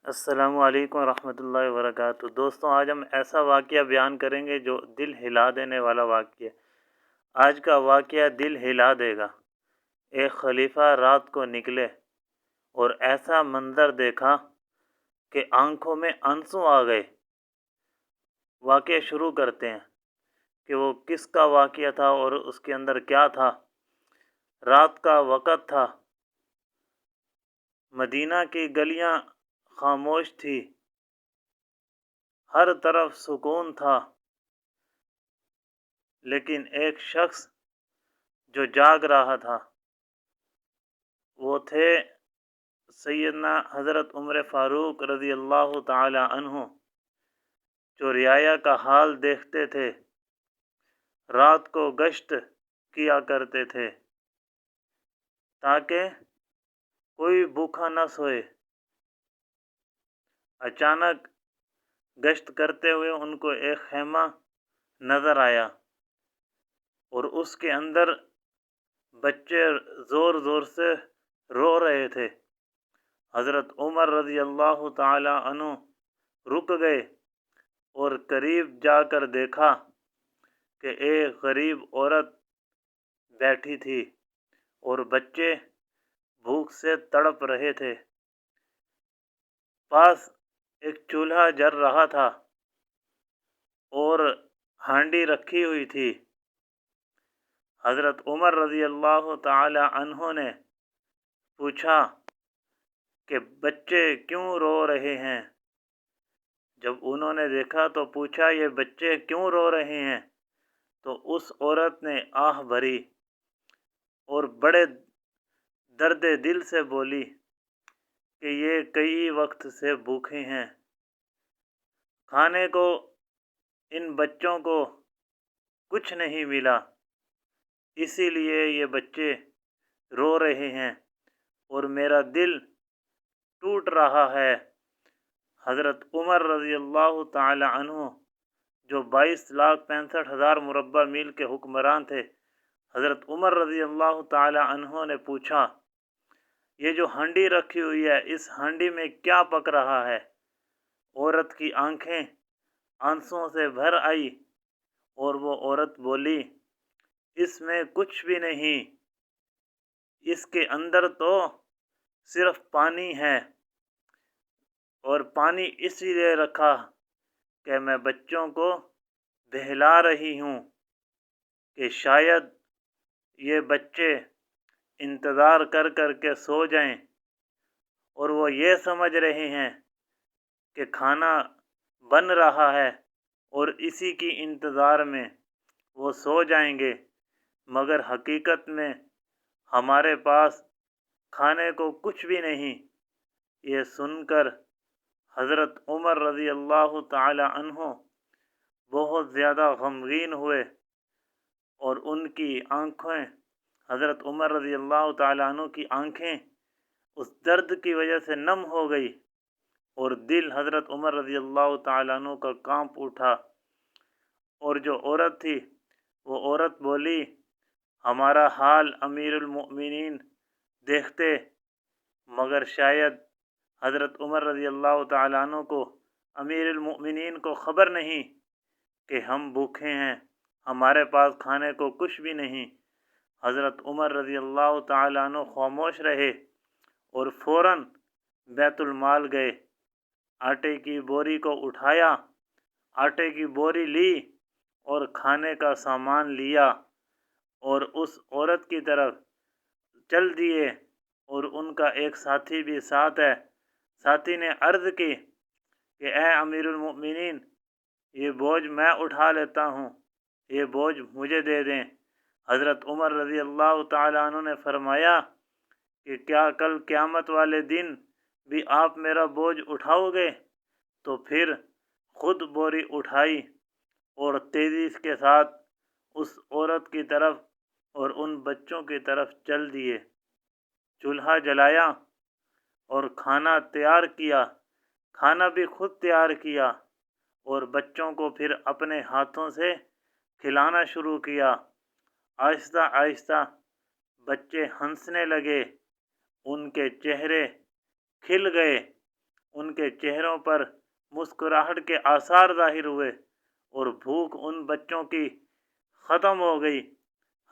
السلام علیکم ورحمۃ اللہ وبرکاتہ۔ دوستوں، آج ہم ایسا واقعہ بیان کریں گے جو دل ہلا دینے والا واقعہ۔ آج کا واقعہ دل ہلا دے گا۔ ایک خلیفہ رات کو نکلے اور ایسا منظر دیکھا کہ آنکھوں میں آنسو آ گئے۔ واقعہ شروع کرتے ہیں کہ وہ کس کا واقعہ تھا اور اس کے اندر کیا تھا۔ رات کا وقت تھا، مدینہ کی گلیاں خاموش تھی، ہر طرف سکون تھا، لیکن ایک شخص جو جاگ رہا تھا وہ تھے سیدنا حضرت عمر فاروق رضی اللہ تعالی عنہ، جو رعایا کا حال دیکھتے تھے، رات کو گشت کیا کرتے تھے تاکہ کوئی بھوکا نہ سوئے۔ اچانک گشت کرتے ہوئے ان کو ایک خیمہ نظر آیا اور اس کے اندر بچے زور زور سے رو رہے تھے۔ حضرت عمر رضی اللہ تعالی عنہ رک گئے اور قریب جا کر دیکھا کہ ایک غریب عورت بیٹھی تھی اور بچے بھوک سے تڑپ رہے تھے۔ پاس ایک چولہا جل رہا تھا اور ہانڈی رکھی ہوئی تھی۔ حضرت عمر رضی اللہ تعالی عنہ نے پوچھا کہ بچے کیوں رو رہے ہیں؟ جب انہوں نے دیکھا تو پوچھا یہ بچے کیوں رو رہے ہیں؟ تو اس عورت نے آہ بھری اور بڑے درد دل سے بولی کہ یہ کئی وقت سے بھوکے ہیں، کھانے کو ان بچوں کو کچھ نہیں ملا، اسی لیے یہ بچے رو رہے ہیں اور میرا دل ٹوٹ رہا ہے۔ حضرت عمر رضی اللہ تعالی عنہ جو 22,65,000 مربع میل کے حکمران تھے، حضرت عمر رضی اللہ تعالی عنہ نے پوچھا یہ جو ہانڈی رکھی ہوئی ہے اس ہانڈی میں کیا پک رہا ہے؟ عورت کی آنکھیں آنسوؤں سے بھر آئی اور وہ عورت بولی اس میں کچھ بھی نہیں، اس کے اندر تو صرف پانی ہے، اور پانی اس لیے رکھا کہ میں بچوں کو بہلا رہی ہوں کہ شاید یہ بچے انتظار کر کر کے سو جائیں اور وہ یہ سمجھ رہے ہیں کہ کھانا بن رہا ہے اور اسی کی انتظار میں وہ سو جائیں گے، مگر حقیقت میں ہمارے پاس کھانے کو کچھ بھی نہیں۔ یہ سن کر حضرت عمر رضی اللہ تعالی عنہ بہت زیادہ غمگین ہوئے اور ان کی آنکھیں، حضرت عمر رضی اللہ تعالی عنہ کی آنکھیں اس درد کی وجہ سے نم ہو گئی اور دل حضرت عمر رضی اللہ تعالی عنہ کا کانپ اٹھا۔ اور جو عورت تھی وہ عورت بولی ہمارا حال امیر المؤمنین دیکھتے، مگر شاید حضرت عمر رضی اللہ تعالی عنہ کو، امیر المؤمنین کو خبر نہیں کہ ہم بھوکے ہیں، ہمارے پاس کھانے کو کچھ بھی نہیں۔ حضرت عمر رضی اللہ تعالی عنہ خاموش رہے اور فوراً بیت المال گئے، آٹے کی بوری کو اٹھایا، آٹے کی بوری لی اور کھانے کا سامان لیا اور اس عورت کی طرف چل دیے، اور ان کا ایک ساتھی بھی ساتھ ہے۔ ساتھی نے عرض کی کہ اے امیر المؤمنین، یہ بوجھ میں اٹھا لیتا ہوں، یہ بوجھ مجھے دے دیں۔ حضرت عمر رضی اللہ تعالی عنہ نے فرمایا کہ کیا کل قیامت والے دن بھی آپ میرا بوجھ اٹھاؤ گے؟ تو پھر خود بوری اٹھائی اور تیزی کے ساتھ اس عورت کی طرف اور ان بچوں کی طرف چل دیے۔ چولہا جلایا اور کھانا تیار کیا، کھانا بھی خود تیار کیا اور بچوں کو پھر اپنے ہاتھوں سے کھلانا شروع کیا۔ آہستہ آہستہ بچے ہنسنے لگے، ان کے چہرے کھل گئے، ان کے چہروں پر مسکراہٹ کے آثار ظاہر ہوئے اور بھوک ان بچوں کی ختم ہو گئی۔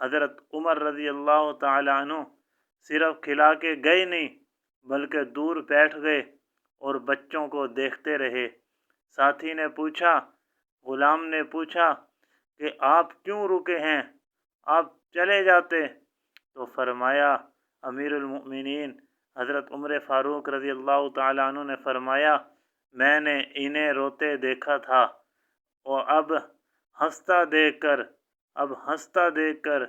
حضرت عمر رضی اللہ تعالیٰ عنہ صرف کھلا کے گئے نہیں بلکہ دور بیٹھ گئے اور بچوں کو دیکھتے رہے۔ ساتھی نے پوچھا، غلام نے پوچھا کہ آپ کیوں رکے ہیں، آپ چلے جاتے؟ تو فرمایا، امیر المؤمنین حضرت عمر فاروق رضی اللہ تعالیٰ عنہ نے فرمایا، میں نے انہیں روتے دیکھا تھا اور اب ہنستا دیکھ کر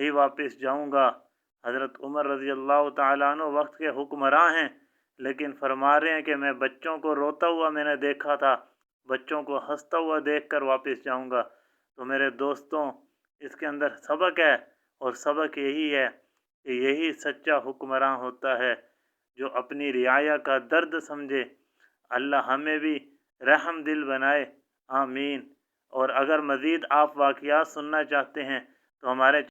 ہی واپس جاؤں گا۔ حضرت عمر رضی اللہ تعالیٰ عنہ وقت کے حکمراں ہیں، لیکن فرما رہے ہیں کہ میں بچوں کو روتا ہوا میں نے دیکھا تھا، بچوں کو ہنستا ہوا دیکھ کر واپس جاؤں گا۔ تو میرے دوستوں، اس کے اندر سبق ہے، اور سبق یہی ہے کہ یہی سچا حکمراں ہوتا ہے جو اپنی رعایا کا درد سمجھے۔ اللہ ہمیں بھی رحم دل بنائے، آمین۔ اور اگر مزید آپ واقعات سننا چاہتے ہیں تو ہمارے